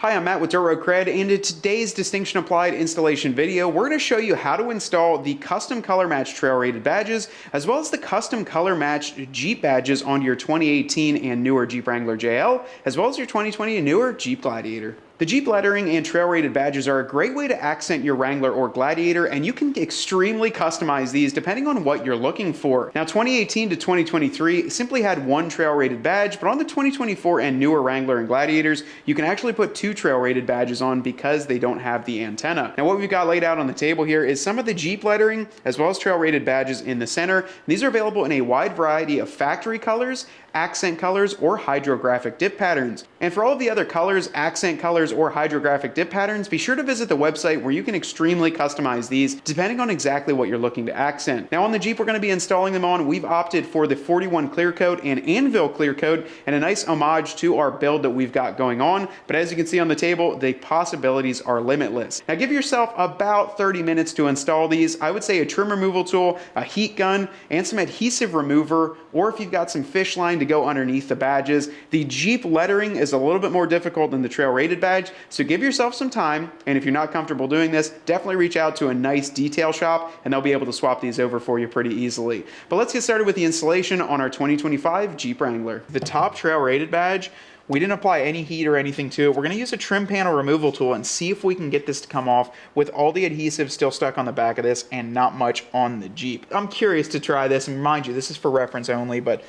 Hi, I'm Matt with Dirt Road Cred, and in today's Distinction Applied installation video, we're going to show you how to install the custom color match trail rated badges, as well as the custom color match Jeep badges on your 2018 and newer Jeep Wrangler JL, as well as your 2020 and newer Jeep Gladiator. The Jeep lettering and trail rated badges are a great way to accent your Wrangler or Gladiator, and you can extremely customize these depending on what you're looking for. Now, 2018 to 2023 simply had one trail rated badge, but on the 2024 and newer Wrangler and Gladiators, you can actually put two trail rated badges on because they don't have the antenna. Now, what we've got laid out on the table here is some of the Jeep lettering as well as trail rated badges in the center. These are available in a wide variety of factory colors, accent colors, or hydrographic dip patterns. And for all of the other colors, accent colors, or hydrographic dip patterns, be sure to visit the website where you can extremely customize these depending on exactly what you're looking to accent. Now on the Jeep we're going to be installing them on, we've opted for the 41 clear coat and anvil clear coat, and a nice homage to our build that we've got going on. But as you can see on the table, the possibilities are limitless. Now give yourself about 30 minutes to install these. I would say a trim removal tool, a heat gun, and some adhesive remover, or if you've got some fish line to go underneath the badges. The Jeep lettering is a little bit more difficult than the trail rated badge, so give yourself some time, and if you're not comfortable doing this, definitely reach out to a nice detail shop and they'll be able to swap these over for you pretty easily. But let's get started with the installation on our 2025 Jeep Wrangler. The top trail rated badge, we didn't apply any heat or anything to it. We're going to use a trim panel removal tool and see if we can get this to come off with all the adhesive still stuck on the back of this and not much on the Jeep. I'm curious to try this, and mind you, this is for reference only, but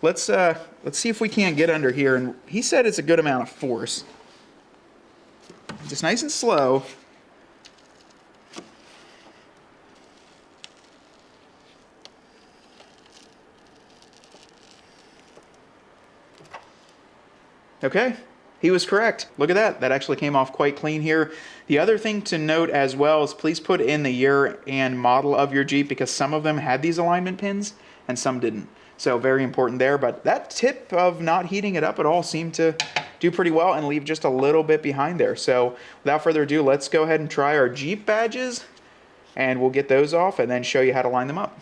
let's see if we can't get under here. And he said it's a good amount of force. Just nice and slow. Okay, he was correct. Look at that. That actually came off quite clean here. The other thing to note as well is please put in the year and model of your Jeep, because some of them had these alignment pins and some didn't. So very important there. But that tip of not heating it up at all seemed to do pretty well and leave just a little bit behind there. So without further ado, let's go ahead and try our Jeep badges, and we'll get those off and then show you how to line them up.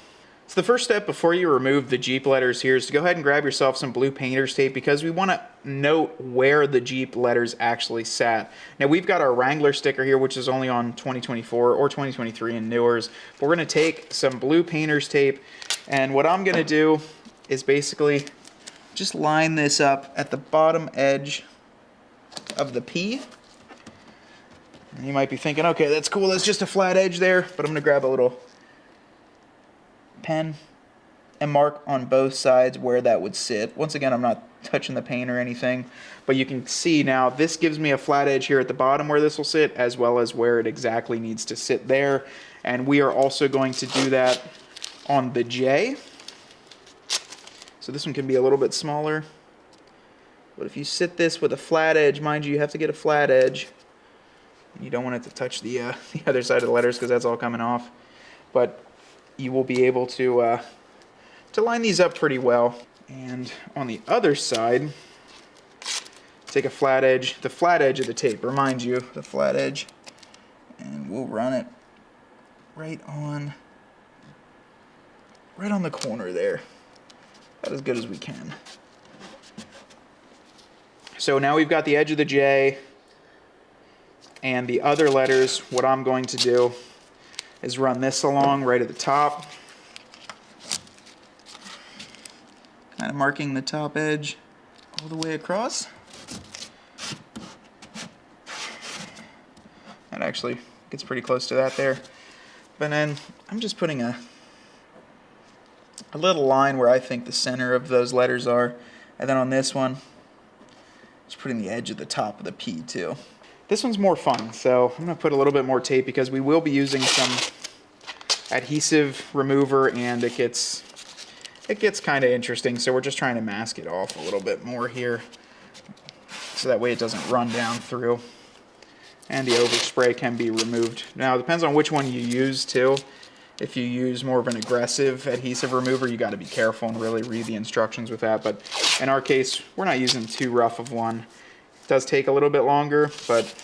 So the first step before you remove the Jeep letters here is to go ahead and grab yourself some blue painter's tape, because we want to note where the Jeep letters actually sat. Now we've got our Wrangler sticker here, which is only on 2024 or 2023 and newers. But we're going to take some blue painter's tape, and what I'm going to do is basically just line this up at the bottom edge of the P. And you might be thinking, okay, that's cool, that's just a flat edge there, but I'm going to grab a little pen and mark on both sides where that would sit. Once again, I'm not touching the paint or anything, but you can see now this gives me a flat edge here at the bottom where this will sit, as well as where it exactly needs to sit there. And we are also going to do that on the J. So this one can be a little bit smaller, but if you sit this with a flat edge, mind you, you have to get a flat edge. You don't want it to touch the other side of the letters, because that's all coming off. But you will be able to line these up pretty well. And on the other side, take a flat edge, the flat edge of the tape, remind you, the flat edge, and we'll run it right on the corner there. About as good as we can. So now we've got the edge of the J, and the other letters, what I'm going to do is run this along right at the top, kind of marking the top edge all the way across. That actually gets pretty close to that there. But then I'm just putting a little line where I think the center of those letters are, and then on this one, just putting the edge of the top of the P too. This one's more fun, so I'm going to put a little bit more tape, because we will be using some adhesive remover, and it gets kind of interesting, so we're just trying to mask it off a little bit more here, so that way it doesn't run down through, and the overspray can be removed. Now it depends on which one you use too. If you use more of an aggressive adhesive remover, you got to be careful and really read the instructions with that. But in our case, we're not using too rough of one. It does take a little bit longer, but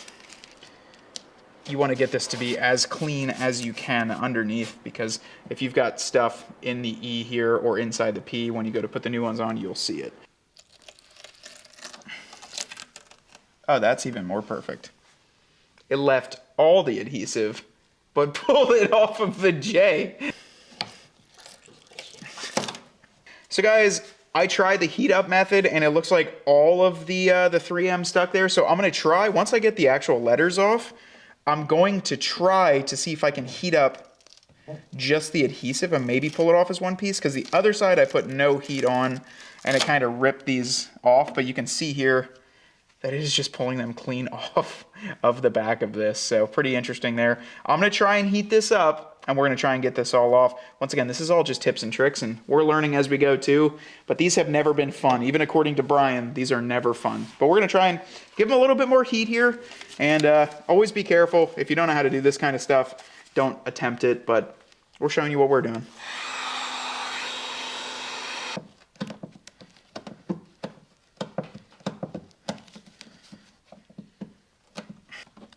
you want to get this to be as clean as you can underneath, because if you've got stuff in the E here or inside the P, when you go to put the new ones on, you'll see it. Oh, that's even more perfect. It left all the adhesive, but pulled it off of the J. So guys, I tried the heat up method and it looks like all of the 3M stuck there. So I'm gonna try, once I get the actual letters off, I'm going to try to see if I can heat up just the adhesive and maybe pull it off as one piece, because the other side I put no heat on and it kind of ripped these off, but you can see here that it is just pulling them clean off of the back of this. So pretty interesting there. I'm gonna try and heat this up and we're gonna try and get this all off. Once again, this is all just tips and tricks and we're learning as we go too, but these have never been fun. Even according to Brian, these are never fun. But we're gonna try and give them a little bit more heat here, and always be careful. If you don't know how to do this kind of stuff, don't attempt it, but we're showing you what we're doing.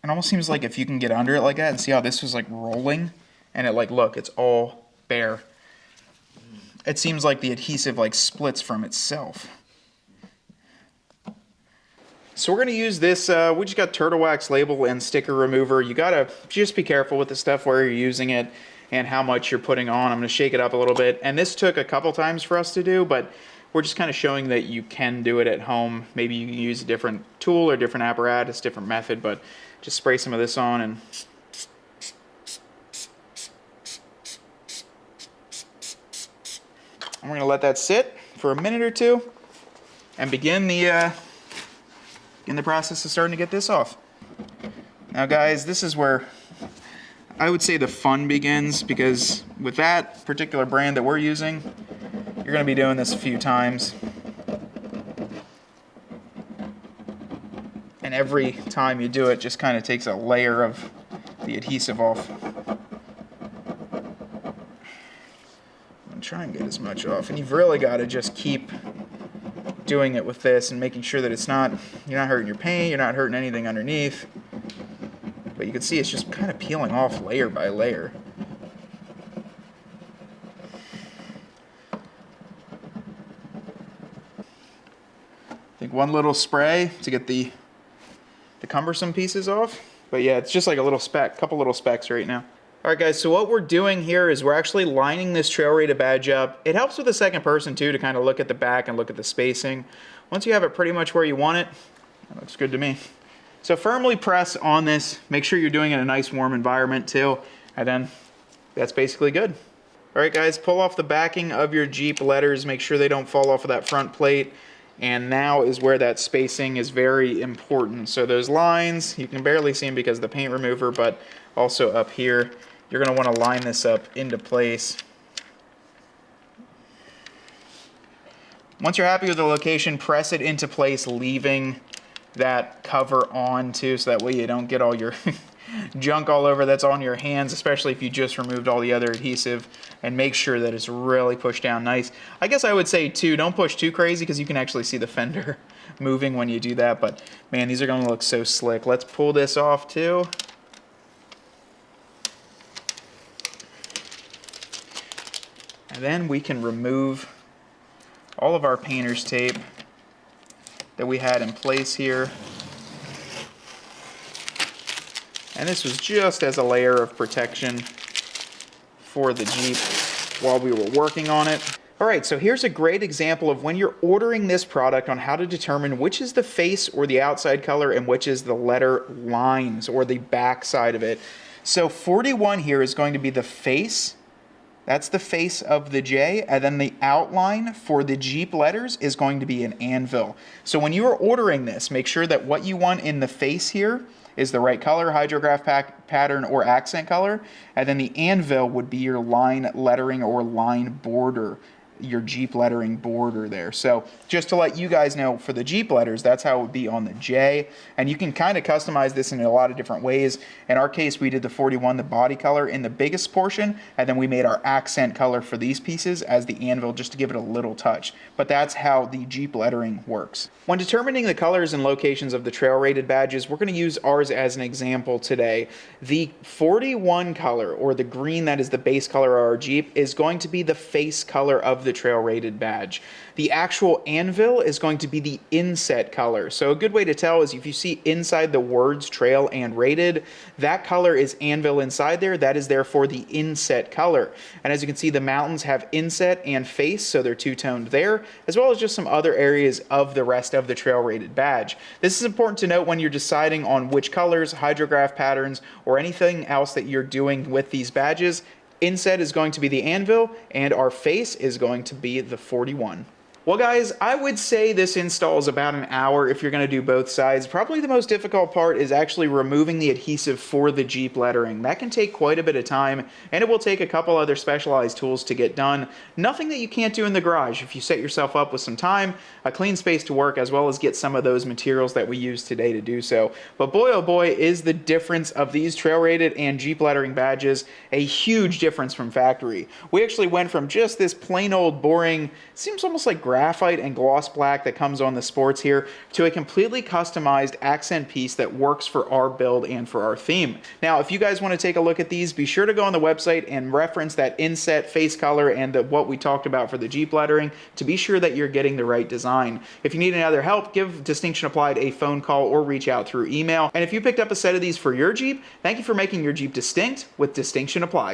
It almost seems like if you can get under it like that and see how this was like rolling, and it like, look, it's all bare. It seems like the adhesive like splits from itself. So we're gonna use this, we just got turtle wax label and sticker remover. You gotta just be careful with the stuff where you're using it and how much you're putting on. I'm gonna shake it up a little bit. And this took a couple times for us to do, but we're just kind of showing that you can do it at home. Maybe you can use a different tool or different apparatus, different method, but just spray some of this on and we're gonna let that sit for a minute or two and begin the process of starting to get this off. Now guys, this is where I would say the fun begins, because with that particular brand that we're using, you're gonna be doing this a few times. And every time you do it, just kind of takes a layer of the adhesive off. I'm trying to get as much off, and you've really got to just keep doing it with this and making sure that it's not, you're not hurting your paint, you're not hurting anything underneath. But you can see it's just kind of peeling off layer by layer. I think one little spray to get the cumbersome pieces off. But yeah, it's just like a little speck, couple little specks right now. All right guys, so what we're doing here is we're actually lining this trail rated badge up. It helps with the second person too, to kind of look at the back and look at the spacing. Once you have it pretty much where you want it, that looks good to me. So firmly press on this, make sure you're doing it in a nice warm environment too, and then that's basically good. All right guys, pull off the backing of your Jeep letters, make sure they don't fall off of that front plate. And now is where that spacing is very important. So those lines, you can barely see them because of the paint remover, but also up here, you're gonna wanna line this up into place. Once you're happy with the location, press it into place, leaving that cover on too, so that way you don't get all your junk all over that's on your hands, especially if you just removed all the other adhesive, and make sure that it's really pushed down nice. I guess I would say too, don't push too crazy because you can actually see the fender moving when you do that, but man, these are gonna look so slick. Let's pull this off too. And then we can remove all of our painter's tape that we had in place here. And this was just as a layer of protection for the Jeep while we were working on it. All right, so here's a great example of when you're ordering this product on how to determine which is the face or the outside color and which is the letter lines or the back side of it. So 41 here is going to be the face. That's the face of the J, and then the outline for the Jeep letters is going to be an anvil. So when you are ordering this, make sure that what you want in the face here is the right color, hydrograph pattern, or accent color, and then the anvil would be your line lettering or line border, your Jeep lettering border there. So just to let you guys know, for the Jeep letters, that's how it would be on the J, and you can kind of customize this in a lot of different ways. In our case, we did the 41, the body color, in the biggest portion, and then we made our accent color for these pieces as the anvil, just to give it a little touch. But that's how the Jeep lettering works. When determining the colors and locations of the trail rated badges, we're going to use ours as an example today. The 41 color, or the green that is the base color of our Jeep, is going to be the face color of the trail rated badge. The actual anvil is going to be the inset color. So a good way to tell is if you see inside the words trail and rated, that color is anvil inside there. That is therefore the inset color. And as you can see, the mountains have inset and face, so they're two-toned there, as well as just some other areas of the rest of the trail rated badge. This is important to note when you're deciding on which colors, hydrograph patterns, or anything else that you're doing with these badges. Inset is going to be the anvil, and our face is going to be the 41. Well guys, I would say this install is about an hour if you're going to do both sides. Probably the most difficult part is actually removing the adhesive for the Jeep lettering. That can take quite a bit of time, and it will take a couple other specialized tools to get done. Nothing that you can't do in the garage if you set yourself up with some time, a clean space to work, as well as get some of those materials that we use today to do so. But boy oh boy is the difference of these trail rated and Jeep lettering badges a huge difference from factory. We actually went from just this plain old boring, seems almost like graphite and gloss black that comes on the sports here, to a completely customized accent piece that works for our build and for our theme. Now, if you guys want to take a look at these, be sure to go on the website and reference that inset face color and what we talked about for the Jeep lettering to be sure that you're getting the right design. If you need any other help, give Distinction Applied a phone call or reach out through email. And if you picked up a set of these for your Jeep, thank you for making your Jeep distinct with Distinction Applied.